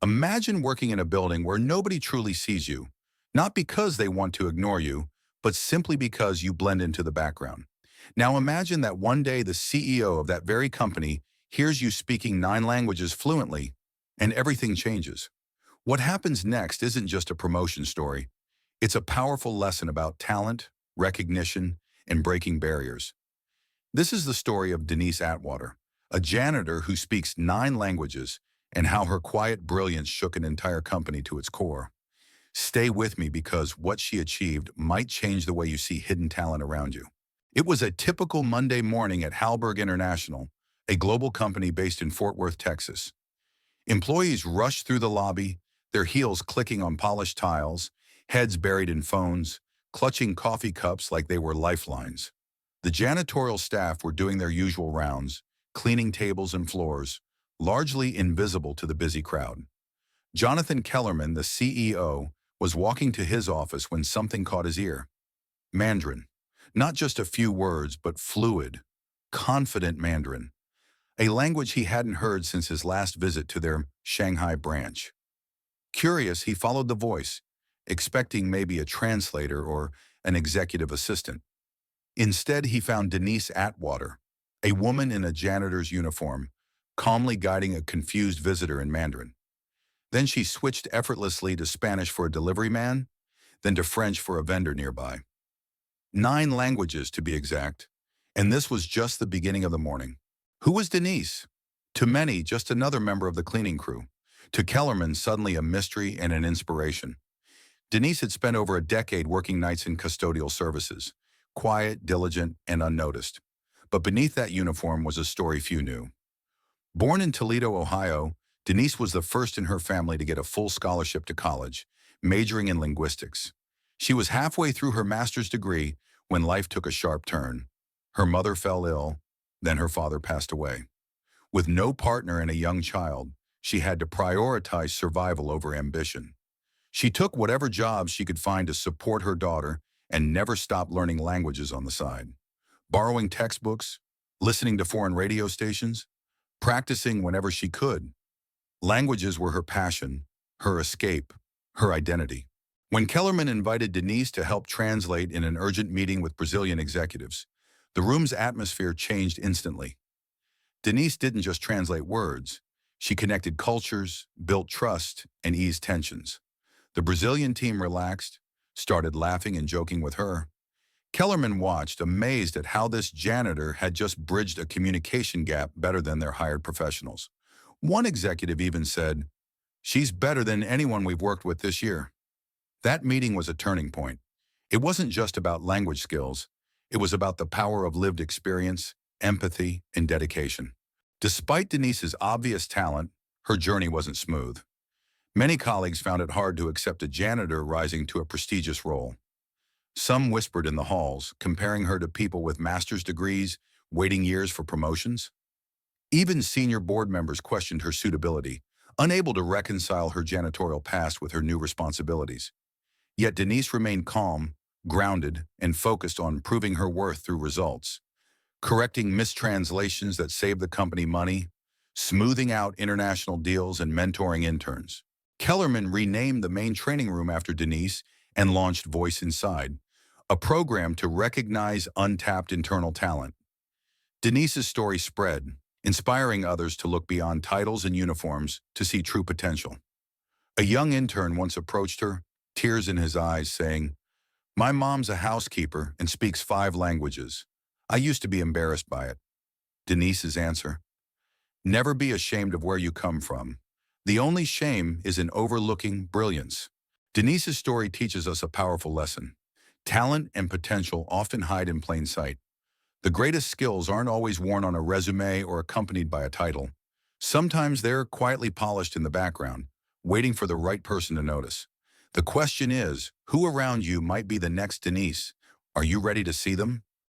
Imagine working in a building where nobody truly sees you, not because they want to ignore you, but simply because you blend into the background. Now imagine that one day the CEO of that very company hears you speaking 9 languages fluently, and everything changes. What happens next isn't just a promotion story. It's a powerful lesson about talent, recognition, and breaking barriers. This is the story of Denise Atwater, a janitor who speaks 9 languages, and how her quiet brilliance shook an entire company to its core. Stay with me because what she achieved might change the way you see hidden talent around you. It was a typical Monday morning at Halberg International, a global company based in Fort Worth, Texas. Employees rushed through the lobby, their heels clicking on polished tiles, heads buried in phones, clutching coffee cups like they were lifelines. The janitorial staff were doing their usual rounds, cleaning tables and floors, largely invisible to the busy crowd. Jonathan Kellerman, the CEO, was walking to his office when something caught his ear. Mandarin. Not just a few words, but fluid, confident Mandarin, a language he hadn't heard since his last visit to their Shanghai branch. Curious, he followed the voice, expecting maybe a translator or an executive assistant. Instead, he found Denise Atwater, a woman in a janitor's uniform, calmly guiding a confused visitor in Mandarin. Then she switched effortlessly to Spanish for a delivery man, then to French for a vendor nearby. 9 languages to be exact, and this was just the beginning of the morning. Who was Denise? To many, just another member of the cleaning crew. To Kellerman, suddenly a mystery and an inspiration. Denise had spent over a decade working nights in custodial services, quiet, diligent, and unnoticed. But beneath that uniform was a story few knew. Born in Toledo, Ohio, Denise was the first in her family to get a full scholarship to college, majoring in linguistics. She was halfway through her master's degree when life took a sharp turn. Her mother fell ill, then her father passed away. With no partner and a young child, she had to prioritize survival over ambition. She took whatever jobs she could find to support her daughter and never stopped learning languages on the side. Borrowing textbooks, listening to foreign radio stations, practicing whenever she could. Languages were her passion, her escape, her identity. When Kellerman invited Denise to help translate in an urgent meeting with Brazilian executives, the room's atmosphere changed instantly. Denise didn't just translate words. She connected cultures, built trust, and eased tensions. The Brazilian team relaxed, started laughing and joking with her. Kellerman watched, amazed at how this janitor had just bridged a communication gap better than their hired professionals. One executive even said, "She's better than anyone we've worked with this year." That meeting was a turning point. It wasn't just about language skills. It was about the power of lived experience, empathy, and dedication. Despite Denise's obvious talent, her journey wasn't smooth. Many colleagues found it hard to accept a janitor rising to a prestigious role. Some whispered in the halls, comparing her to people with master's degrees, waiting years for promotions. Even senior board members questioned her suitability, unable to reconcile her janitorial past with her new responsibilities. Yet Denise remained calm, grounded, and focused on proving her worth through results, correcting mistranslations that saved the company money, smoothing out international deals, and mentoring interns. Kellerman renamed the main training room after Denise and launched Voice Inside, a program to recognize untapped internal talent. Denise's story spread, inspiring others to look beyond titles and uniforms to see true potential. A young intern once approached her, tears in his eyes, saying, "My mom's a housekeeper and speaks 5 languages. I used to be embarrassed by it." Denise's answer: "Never be ashamed of where you come from. The only shame is in overlooking brilliance." Denise's story teaches us a powerful lesson. Talent and potential often hide in plain sight. The greatest skills aren't always worn on a resume or accompanied by a title. Sometimes they're quietly polished in the background, waiting for the right person to notice. The question is, who around you might be the next Denise? Are you ready to see them?